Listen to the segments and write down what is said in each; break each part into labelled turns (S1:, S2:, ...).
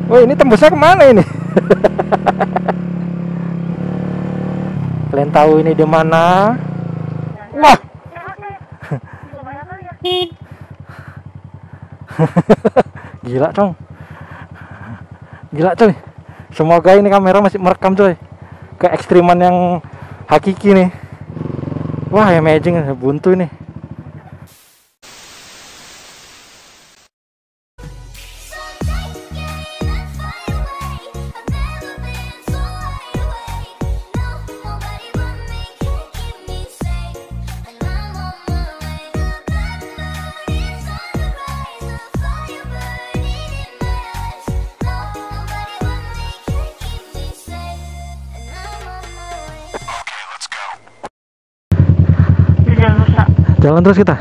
S1: Oh, ini tembusnya kemana ini? Kalian tahu ini di mana? Wah. Gila, Cong. Gila, coy. Semoga ini kamera masih merekam, coy. Keekstriman yang hakiki nih. Wah, amazing, buntu ini. Jalan terus kita.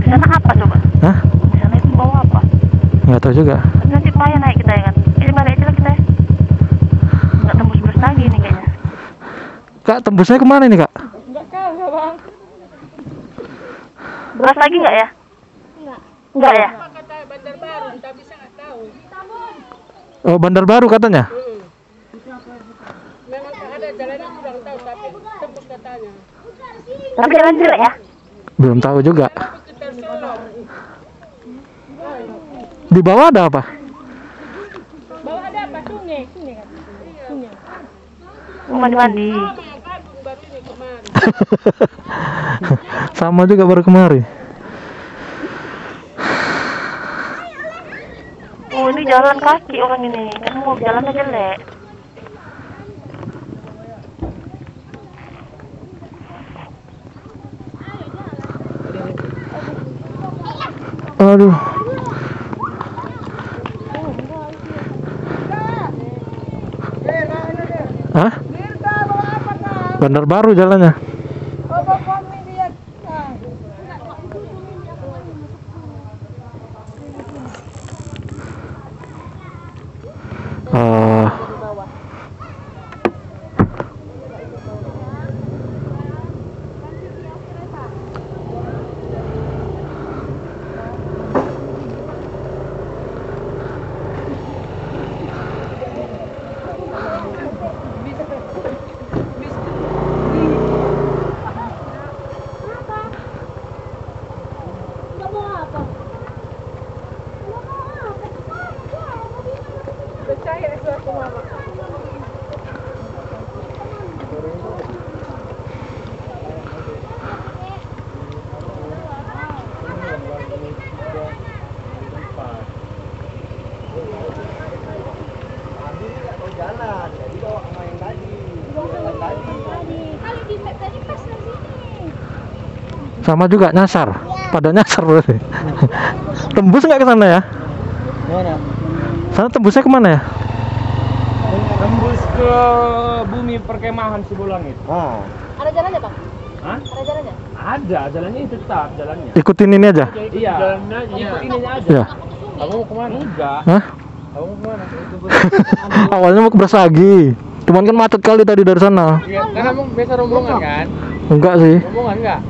S2: Di sana apa coba?
S1: Hah?
S2: Di sana itu bawa apa?
S1: Nggak tahu juga.
S2: Nanti payah naik kita ya kan? Ini balik aja lah kita ya. Nggak tembus-tembus lagi nih kayaknya.
S1: Kak, tembusnya kemana ini, Kak?
S3: Nggak tahu ya bang.
S2: Beras lagi nggak ya? Nggak ya?
S3: Kata Bandar Baru, tapi saya nggak tahu.
S1: Oh, Bandar Baru katanya.
S3: Memang ada jalannya kurang tahu, tapi tembus katanya.
S2: Tapi jalan jelek ya?
S1: Belum tahu juga.
S3: Kita Solo.
S1: Di bawah ada apa?
S3: Bawah ada apa? Sungai kan? Sungai.
S2: Mandi-mandi.
S3: Agung baru ini kemarin.
S1: Sama juga baru kemari.
S2: Oh ini jalan kaki orang ini. Kan mau jalannya jelek.
S1: Aduh. Hah? Bandar Baru jalannya. Sama juga nyasar. Pada nyasar berarti. Tembus nggak ke sana ya?
S4: Mana?
S1: Sana tembusnya kemana ya?
S4: Tembus ke bumi perkemahan Sibulangit.
S1: Ah.
S3: Ada jalannya bang?
S4: Hah?
S3: Ada jalannya?
S4: Ada, jalannya itu tetap jalannya.
S1: Ikutin ini aja.
S4: Iya. Jalannya ikut ininya aja.
S1: Ya.
S4: Kamu mau kemana? Enggak.
S1: Hah?
S4: Kamu mau kemana?
S1: Awalnya mau ke Brastagi. Cuman kan macet kali tadi dari sana.
S4: Iya, karena kamu biasa rombongan kan?
S1: Enggak sih.
S4: Rombongan enggak?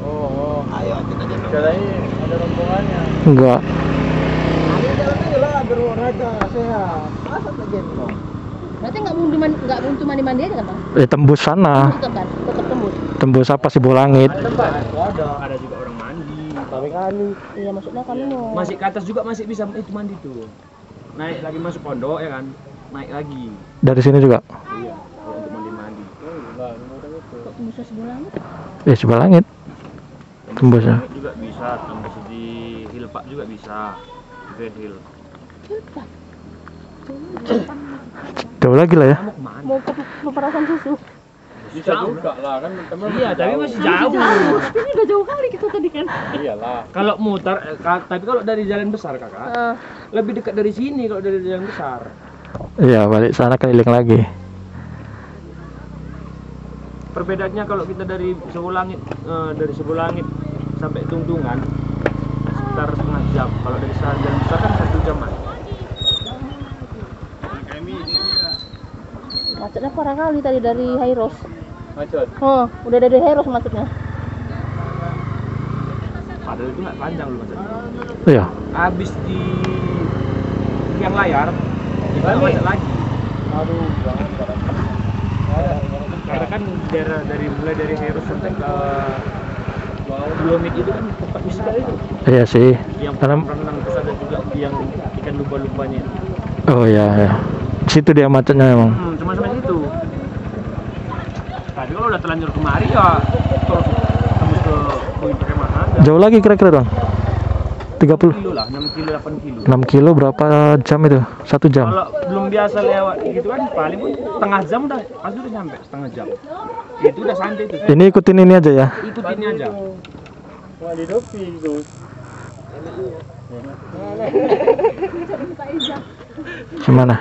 S4: Oh. Ayo kita jalan. Jalannya ada rombongannya.
S1: Enggak.
S4: Jalannya lah biar raja sehat. Masa terjadi loh?
S3: Berarti nggak buntu mandi-mandi aja kan bang?
S1: Tembus sana.
S3: Tetap kan? Tetap tembus.
S1: Tembus apa sih Bulangit?
S4: Ada tempat. Ada juga orang mandi. Tapi kali.
S3: Iya maksudnya kami mau.
S4: Masih ke atas juga masih bisa itu mandi tuh. Naik lagi masuk pondok ya kan? Naik lagi.
S1: Dari sini juga.
S4: Iya, kalau untuk mandi-mandi.
S3: Kok tembusnya sebelah langit?
S1: Ya sebelah langit. Tembusnya.
S4: Juga bisa, tembus di Hilpak juga bisa. Di Hill.
S3: Hilpak.
S1: Jauh lagi lah ya.
S4: Kamu kemana?
S3: Mau ke peperasan susu.
S4: Bisa juga lah kan teman. Iya, tapi masih jauh.
S3: Tapi ini udah jauh kali kita tadi kan.
S4: Iyalah. Kalau mutar, tapi kalau dari jalan besar kakak, lebih dekat dari sini kalau dari jalan besar.
S1: Iya, balik sana keliling lagi.
S4: Perbedaannya kalau kita dari Sebulangit sampai Tungtungan sekitar setengah jam. Kalau dari jalan besar kan 1 jaman.
S3: Macetnya parah kali tadi dari Hairos.
S4: Macet.
S3: Oh, udah dari Hairos macetnya.
S4: Padahal itu nggak panjang loh macetnya.
S1: Iya.
S4: Habis di tiang layar itu macet lagi.
S1: Aduh,
S4: Karena kan daerah mulai dari Heros sampai ke Blomit itu kan tempat wisata itu.
S1: iya sih.
S4: Yang
S1: Karena
S4: renang terus ada juga yang ikan lumba-lumbanya.
S1: oh ya, ya. Situ dia macetnya emang.
S4: Cuma sampai situ. Tadi kalau udah terlanjur kemari ya terus tembus ke Bukit Perkemahan.
S1: Jauh lagi kira-kira dong? 30
S4: kilo lah, 6 kilo 8 kilo.
S1: 6 kilo berapa jam itu? 1 jam?
S4: Kalau belum biasa lewat gitu kan paling pun setengah jam udah pasti udah nyampe setengah jam. Itu udah santai itu.
S1: Ini ikutin ini aja ya?
S4: Ikutin aja.
S1: Gimana?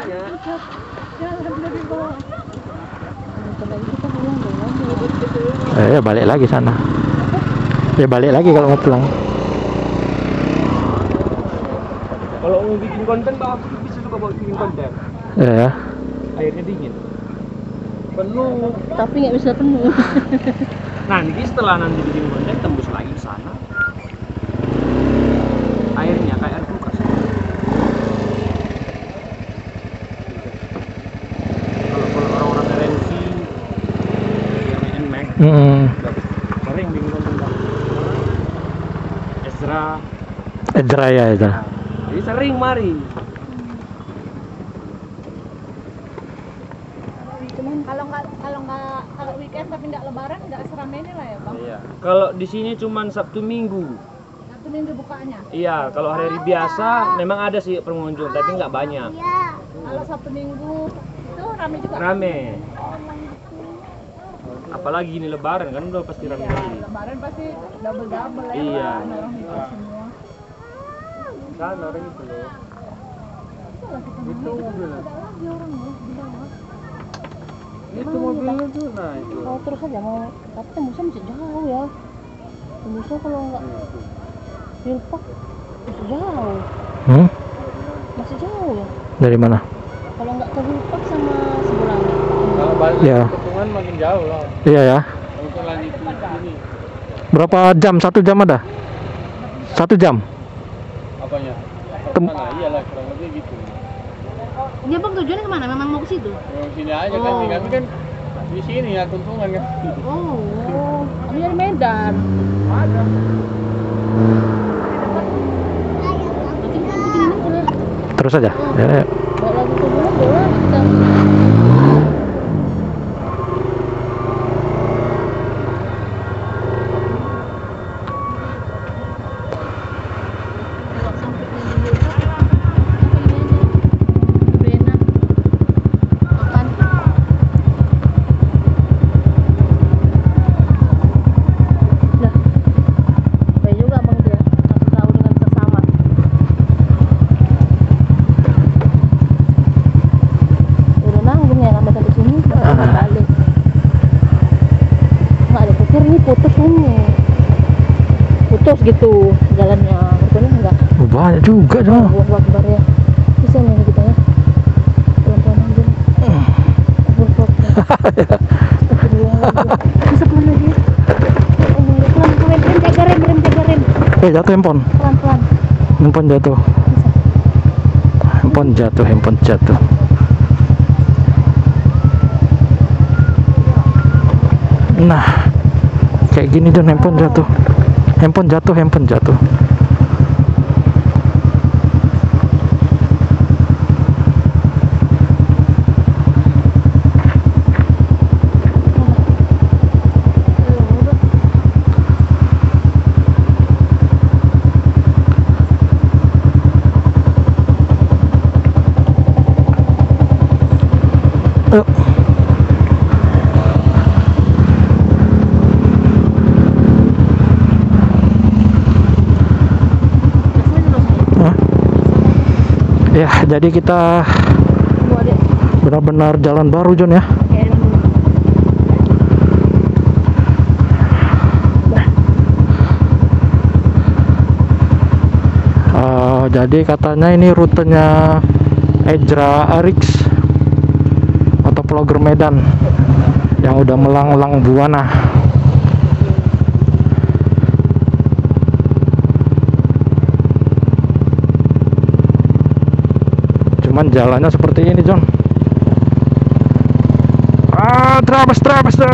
S1: Ya balik lagi sana. Ya balik lagi kalau mau pulang.
S4: Kalau mau bikin konten Pak, aku bisa juga buat bikin konten.
S1: Ya.
S4: Airnya dingin. Penuh.
S3: Tapi nggak bisa penuh.
S4: Nanti setelah nanti bikin konten tembus lagi ke sana. Airnya kayak air kulkas. Kalau orang-orang RNC yang NMAX sering bikin konten Pak.
S1: Edra ya itu.
S4: Jadi sering mari.
S3: Cuman kalau weekend tapi nggak lebaran nggak seramai ini lah ya bang.
S4: Iya. Kalau di sini cuman Sabtu Minggu.
S3: Satu minggu bukanya.
S4: Iya, kalau hari biasa memang ada sih pengunjung, tapi nggak banyak.
S3: Kalau Sabtu Minggu itu ramai juga.
S4: Rame. Apalagi ini Lebaran kan udah pasti rame lagi.
S3: Lebaran pasti double ya.
S4: Iya.
S3: Bang. Orang itu semua.
S4: Kan orang itu loh. Itu mobilnya. Itu mobilnya tuh, nah itu.
S3: Oh terus aja mau, tapi tembusnya masih jauh ya. Tembusnya kalau nggak Hilpak masih jauh. Masih jauh ya.
S1: Dari mana?
S3: Kalau nggak ke Hilpak sama Sebulan.
S4: Kalau balik
S1: Ya.
S4: hitungan makin jauh lah.
S1: Iya ya.
S4: Untuk lanjut ini.
S1: Berapa jam? 1 jam ada? 1 jam?
S4: Apanya? Iyalah kurang lebih gitu.
S3: Dia bang tujuannya kemana? Memang mau ke situ?
S4: Mau sini aja kan, kami kan di sini ya Tuntungan kan.
S3: Oh, kami dari Medan.
S4: Ada.
S3: Nanti kita bikin aja ya.
S1: Terus aja. Ya, ya.
S3: Bawa lagu ke bulan boleh kita. Putus gitu jalannya, rupanya enggak.
S1: Banyak juga dong.
S3: Allahu Akbar ya. Bisa nih kita ya. Pelan-pelan aja. Allahu Akbar. Bisa pelan lagi. Pelan-pelan rem jaga rem.
S1: Jatuh handphone.
S3: Pelan-pelan.
S1: Handphone jatuh. Handphone jatuh. Nah, kayak gini dong handphone jatuh. Handphone jatuh. Ya, jadi kita benar-benar jalan baru John ya. Jadi katanya ini rutenya Ejra Arix atau vlogger Medan yang udah melang-lang buana. cuman jalannya seperti ini John. Terabas dong.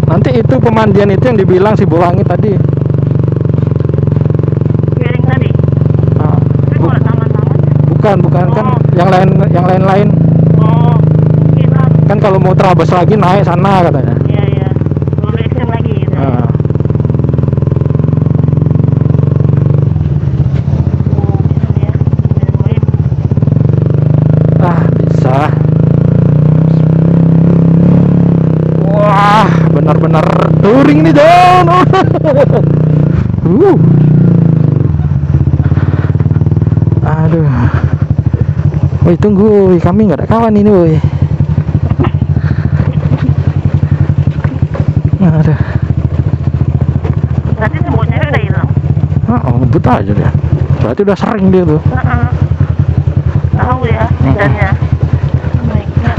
S1: Nanti itu pemandian itu yang dibilang si Bolangit tadi.
S2: Piring tadi.
S1: Nah,
S2: Tapi kalau taman-taman.
S1: bukan kan yang lain
S2: Oh, kita.
S1: kan kalau mau terabas lagi naik sana katanya.
S2: Iya iya. Lebih ekstrim lagi gitu.
S1: Nah,
S2: Oh, bisa ya. Main-main.
S1: bisa. Wah, benar-benar touring nih John. Aduh. Woi tunggu, woi, kami nggak ada kawan ini woi. Aduh.
S2: Berarti semua cewek udah hilang.
S1: Ngebut aja dia. Berarti udah sering dia tuh.
S2: Tahu ya bedanya. Oh my god.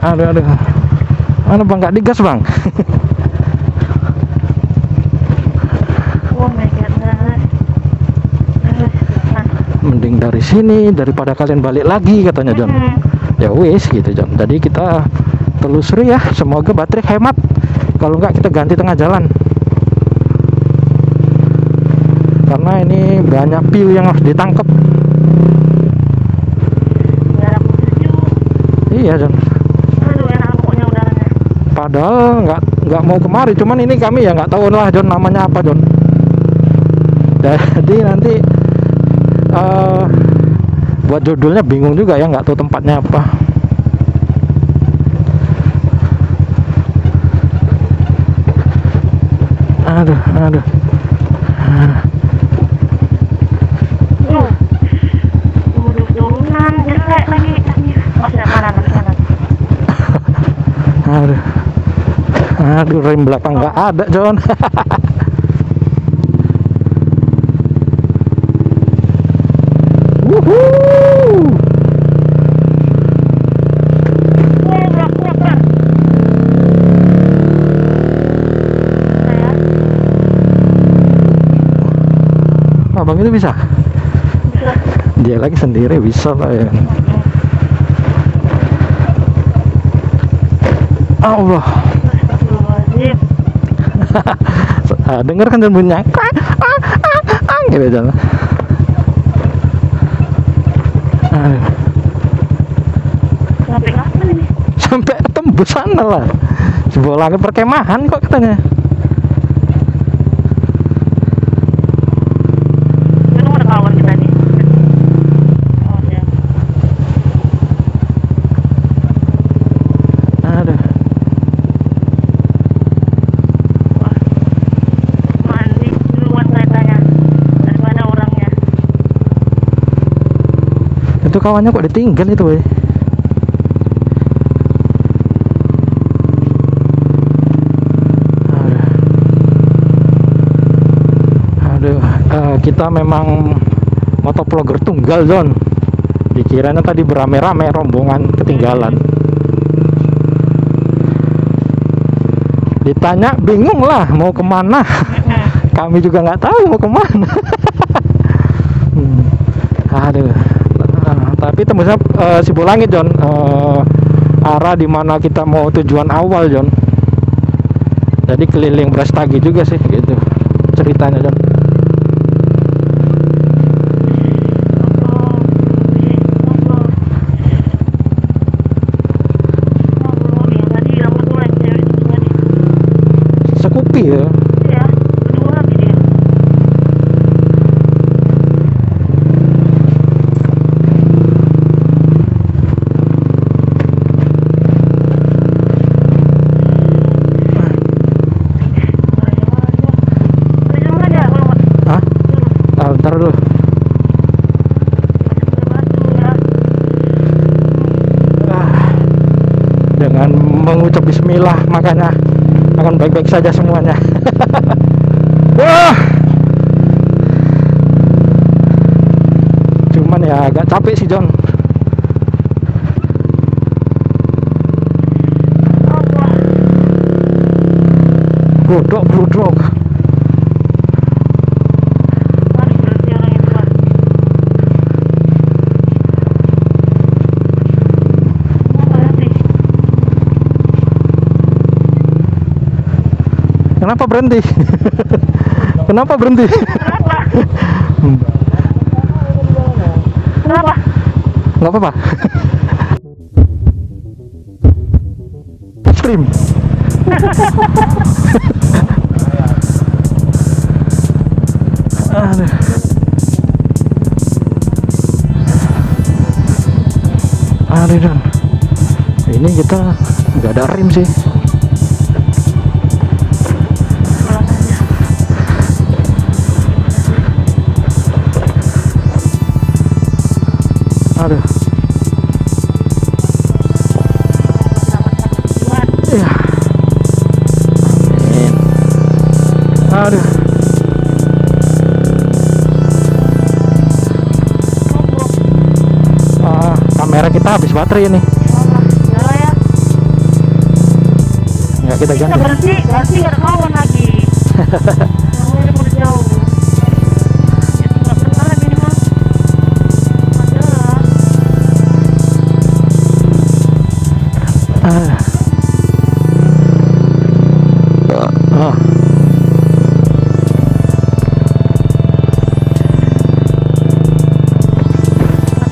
S1: Aduh. Mana bang, nggak digas bang?
S2: Oh my god.
S1: Mending dari sini daripada kalian balik lagi katanya John. Ya wis gitu John. Jadi kita telusuri ya, semoga baterai hemat. Kalau nggak kita ganti tengah jalan. Karena ini banyak piu yang harus ditangkap.
S2: Udara sejuk.
S1: Iya John.
S2: Aduh enak pokoknya udaranya.
S1: Padahal nggak mau kemari, cuman ini kami ya nggak tahu lah John namanya apa John. Jadi nanti buat judulnya bingung juga ya, nggak tahu tempatnya apa. Aduh.
S2: Turunan jelek lagi. Maksudnya kanan.
S1: Aduh, rem belakang nggak ada John. Wuhuu. Abang itu bisa? Dia lagi sendiri bisa lah ya. Allah. Dengar kan bunyinya gitu jalan.
S2: Sampai kapan ini?
S1: Sampai tembus sana lah. Sebuah langit perkemahan kok katanya.
S2: Itu ada kawan kita nih. Oh ya.
S1: Aduh.
S2: Wah. Mandi duluan keretanya daripada orangnya.
S1: Itu kawannya kok ditinggal itu weh. Kita memang motovlogger tunggal John. Dikiranya tadi beramai-ramai rombongan ketinggalan. Ditanya bingung lah mau kemana. Kami juga nggak tahu mau kemana. Aduh. Tapi tembusnya Sibolangit John. Arah dimana kita mau tujuan awal John. Jadi keliling Brastagi juga sih gitu ceritanya John. Sekupi ya.
S2: Iya, berdua lagi dia.
S1: Hah? Bentar dulu. Dengan mengucap bismillah makanya akan baik-baik saja semuanya. Wah. Cuman ya agak capek sih John. Brodok. berhenti? Kenapa berhenti?
S2: Kenapa? Kenapa?
S1: Nggak apa-apa. Ekstrim. Aduh. Aduh, Don. Ini kita nggak ada rem sih. Aduh. Iya. Amin. Aduh. Kamera kita habis baterai ini.
S2: Jalan ya.
S1: Nggak kita
S2: Kita
S1: ganti.
S2: berhenti nggak ada kawan lagi. Kawannya udah jauh. Ya tinggal bentar lah minimal. Ada.
S1: Ah. Ah.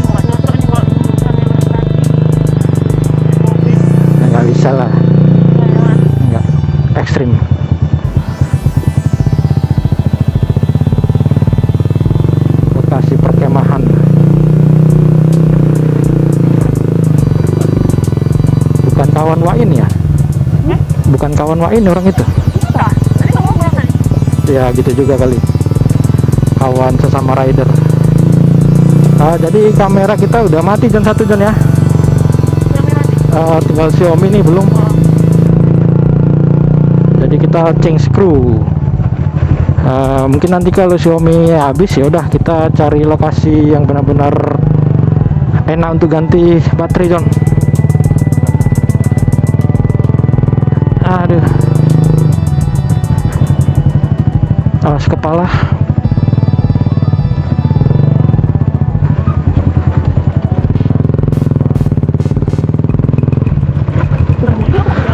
S2: Nggak cocok nih kalau misalnya mobil.
S1: Nggak bisa lah.
S2: Jalan.
S1: Nggak ekstrim. Lokasi perkemahan. Bukan kawan Wain ya? Bukan kawan Wain orang itu?
S2: Nah, tadi kamu ngomong tadi.
S1: Ya gitu juga kali. Kawan sesama rider. Jadi kamera kita udah mati Jon, satu Jon ya. Tinggal Xiaomi nih belum. Jadi kita change screw. Mungkin nanti kalau Xiaomi habis ya udah kita cari lokasi yang benar-benar enak untuk ganti baterai Jon. Aduh. Alas kepala.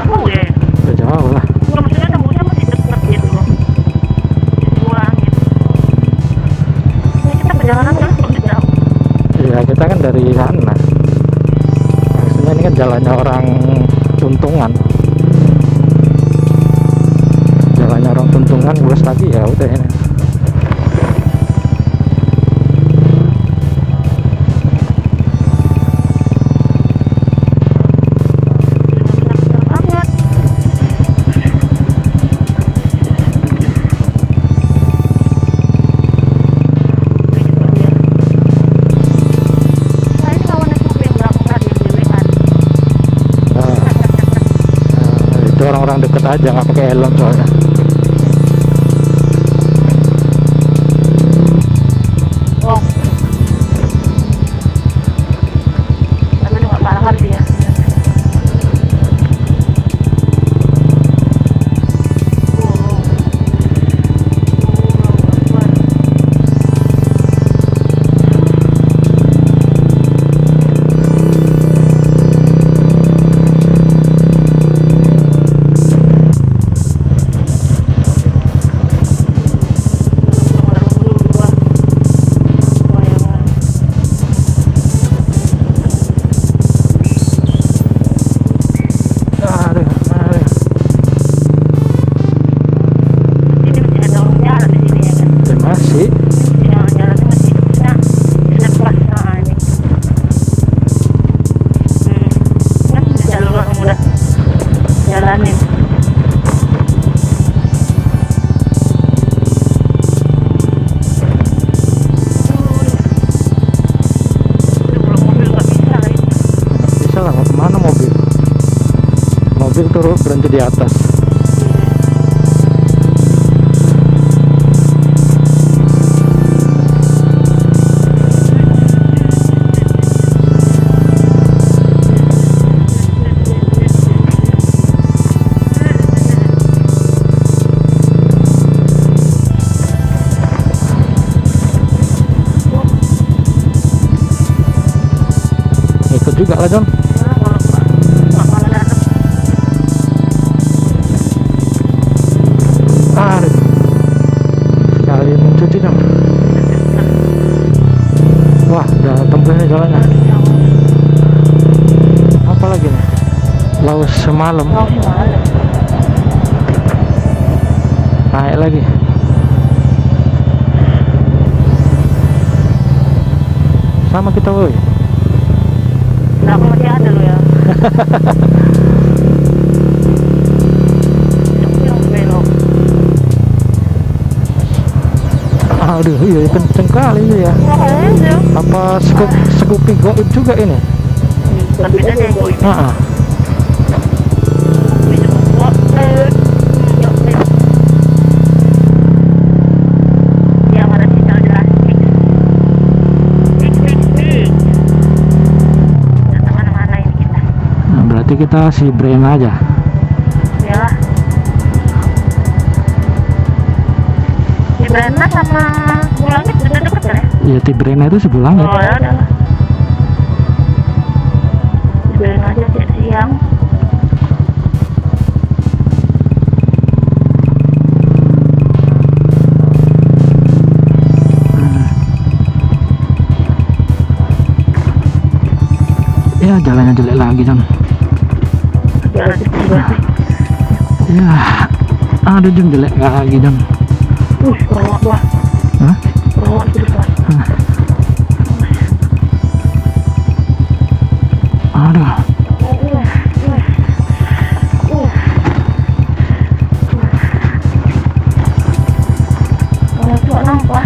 S2: Jauh ya.
S1: Udah jauh lah.
S2: Nggak, maksudnya temunya masih dekat gitu loh. Pulang gitu. Ini kita perjalanan kan udah jauh.
S1: Iya kita kan dari sana. Maksudnya ini kan jalannya orang Tuntungan. Jalannya orang Tuntungan lurus lagi ya udah ini.
S2: Banget. Nah, ini kawan aku yang belakang tadi yang dewean.
S1: Itu orang-orang deket aja nggak pakai helm soalnya.
S2: Oh. Tapi udah nggak parah kali dia.
S1: Aduh, aduh.
S2: Ini masih ada orang jalan di sini ya kan.
S1: Ya masih.
S2: Jalannya masih bisa pas ini. Kan jalur orang udah jalanin. Kalau mobil nggak bisa lah ini.
S1: Bisa lah, mau kemana mobil? Mobil turun berhenti di atas. Ikut juga lah Jon. Laut semalam.
S2: Oh, malam.
S1: Naik lagi. Sama kita woi.
S2: Kenapa masih ada lo ya? Yang belok.
S1: Aduh, iya kenceng kali ya.
S2: Oh, iya.
S1: Apa Scoopy goib juga ini?
S2: Tapi ada yang gue.
S1: Heeh.
S2: Ya mana sinyal jelas. Fix. Nggak kemana-mana ini kita.
S1: Nah, berarti kita si brain aja.
S2: Ya. Di Brana sama Bulangit udah deket kan ya?
S1: Iya, Tibrena itu sebulan ya.
S2: Oh ya udah. Dibilin aja siang.
S1: Ya, jalannya jelek lagi, Jon.
S2: Jalan kecil banget.
S1: Ya, ada Jon jelek lagi, Jon.
S2: Rowak buah.
S1: Hah?
S2: Rowak di depan.
S1: Aduh.
S2: Kalau tua nampak.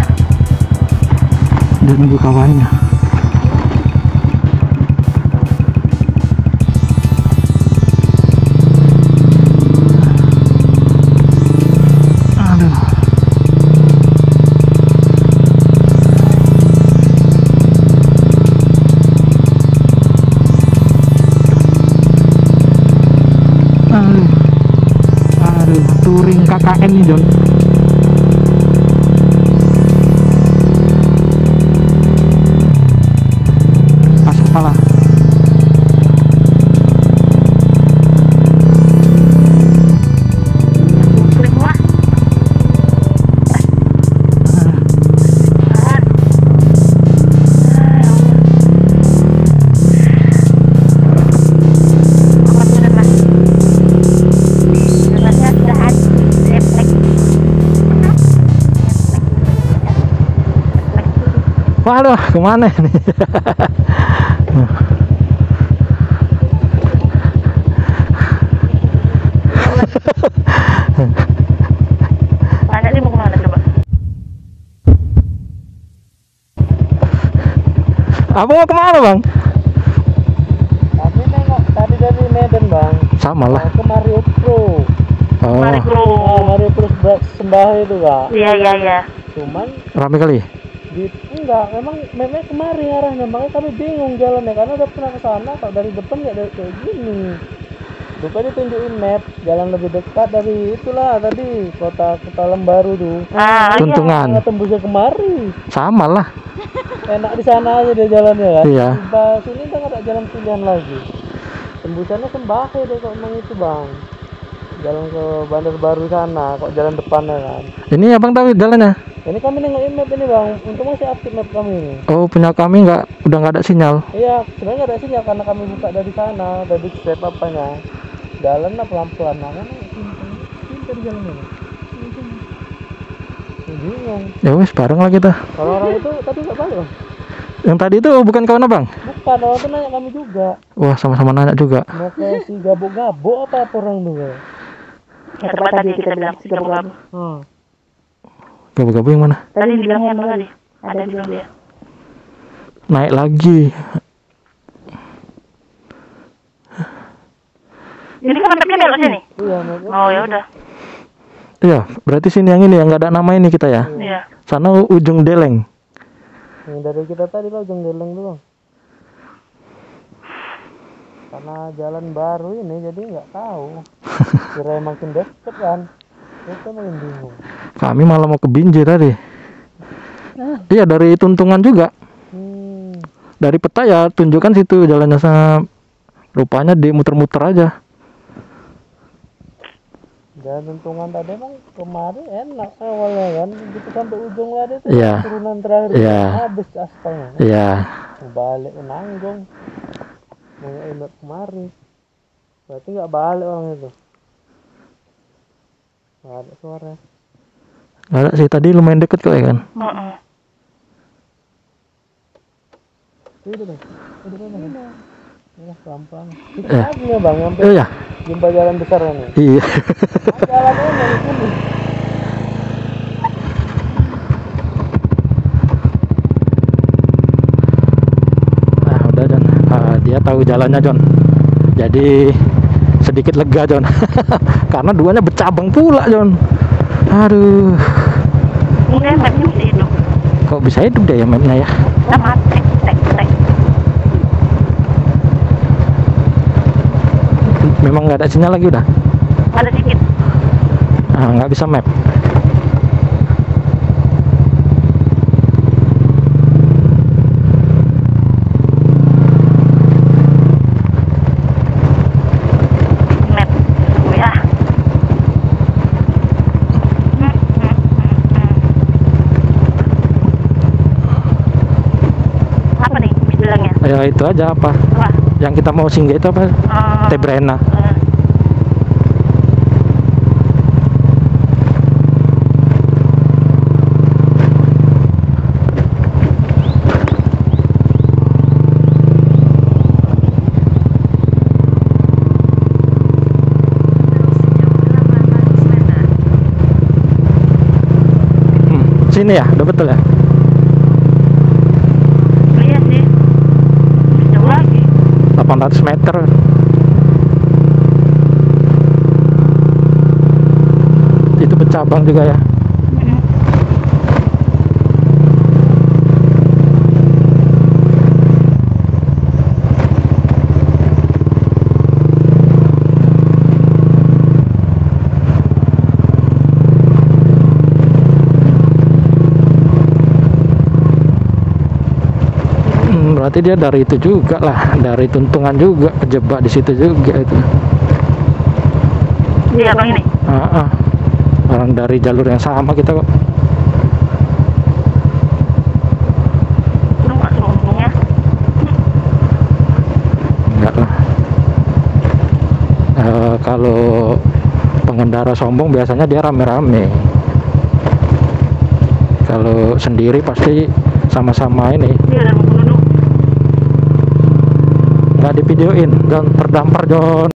S1: Dia nunggu kawannya. Aduh. Aduh, touring KKN nih, Jon. Masuk kepala.
S2: Klik buah.
S1: Waduh, kemana nih?
S2: Tanya dia mau kemana coba?
S1: Abang mau kemana, Bang?
S4: Kami nengok tadi dari Medan, Bang.
S1: Sama lah.
S4: Ke Mario Pro.
S1: Oh,
S2: Mari bro.
S4: Mario Pro sembah itu, Kak.
S2: Iya.
S4: Cuman
S1: rame kali.
S4: enggak, memang kemari arahnya, makanya kami bingung jalannya karena udah pernah ke sana, kalau dari depan nggak ada kayak gini. Rupanya ditunjukin map, jalan lebih dekat dari itulah tadi, kota Lembaru tuh.
S2: Ah,
S1: Tuntungan.
S4: Nggak tembusnya kemari.
S1: Sama lah.
S4: Enak di sana aja dia jalannya kan.
S1: Iya.
S4: Di sini udah nggak ada jalan pilihan lagi. Tembusannya Sembahe deh kok emang itu, Bang. Jalan ke Bandar Baru sana, kok jalan depannya kan.
S1: Ini abang tahu jalannya?
S4: Ini kami nengokin map ini, Bang. Untung masih aktif map kami ini.
S1: Oh, punya kami udah nggak ada sinyal.
S4: Iya, sebenarnya nggak ada sinyal karena kami buka dari sana, dari step apanya. Jalan lah pelan-pelan, kan pintar jalannya. Bingung.
S1: Ya wes, bareng lah kita.
S4: Kalau orang itu tadi nggak balik, Bang.
S1: Yang tadi itu bukan kawan abang?
S4: Bukan, orang itu nanya kami juga.
S1: Wah, sama-sama nanya juga.
S4: Mau ke si Gabo-Gabo apa orang tuh, Bang?
S2: Ya tempat tadi kita bilang si gabu-gabu.
S1: Gabo-gabo yang mana?
S2: Tadi dibilangnya apa tadi? Ada di bilang dia.
S1: Naik lagi.
S2: Jadi kan mapnya belok sini.
S4: Iya, map.
S2: Oh ya udah.
S1: Iya, berarti sini yang ini yang nggak ada nama ini kita ya.
S2: Iya.
S1: Sana ujung Deleng.
S4: Yang dari kita tadi lah ujung Deleng tuh, Bang. Karena jalan baru ini jadi nggak tahu. Kira makin deket kan. Kita makin bingung.
S1: Kami malah mau ke Binjai tadi. Iya, dari Tuntungan juga. Dari peta ya tunjukkan situ jalannya sama. Rupanya dia muter-muter aja.
S4: Jalan Tuntungan tadi emang kemarin enak awalnya kan. Gitu sampai ujung lagi tuh
S1: Iya.
S4: turunan terakhir
S1: Iya.
S4: habis aspalnya.
S1: Iya.
S4: Balik ke Nanggong. Mau enak kemari. Berarti nggak balik orang itu. Nggak ada suara.
S1: Nggak ada sih, tadi lumayan deket kok ya kan.
S4: Itu bang. Pelan-pelan. Kita
S1: Eh.
S4: lagi ya bang, sampai
S1: Iya.
S4: jumpa jalan besar ini.
S1: Iya.
S4: Jalan ini di sini.
S1: Nah udah John. Dia tahu jalannya John. Jadi sedikit lega John. Karena duanya bercabang pula John. Aduh.
S2: Mungkin mapnya masih hidup.
S1: Kok bisa hidup deh ya mapnya ya?
S2: Sama tek.
S1: Memang nggak ada sinyal lagi udah.
S2: Ada sedikit.
S1: Nggak bisa map.
S2: Map. Oh ya. Apa nih bilangnya?
S1: Ya itu aja apa?
S2: Wah.
S1: Yang kita mau singgah itu apa? Tebrena. Sini ya, udah betul ya?
S2: Iya sih. Jauh lagi.
S1: 800 meter. Itu bercabang juga ya. Berarti dia dari itu juga lah, dari Tuntungan juga, kejebak di situ juga itu.
S2: Iya bang ini.
S1: Orang dari jalur yang sama kita kok.
S2: Lu nggak sombong ya?
S1: Enggak lah. Kalau pengendara sombong biasanya dia rame-rame. Kalau sendiri pasti sama-sama ini.
S2: Dia udah mau duduk.
S1: Nggak divideoin, John, terdampar John.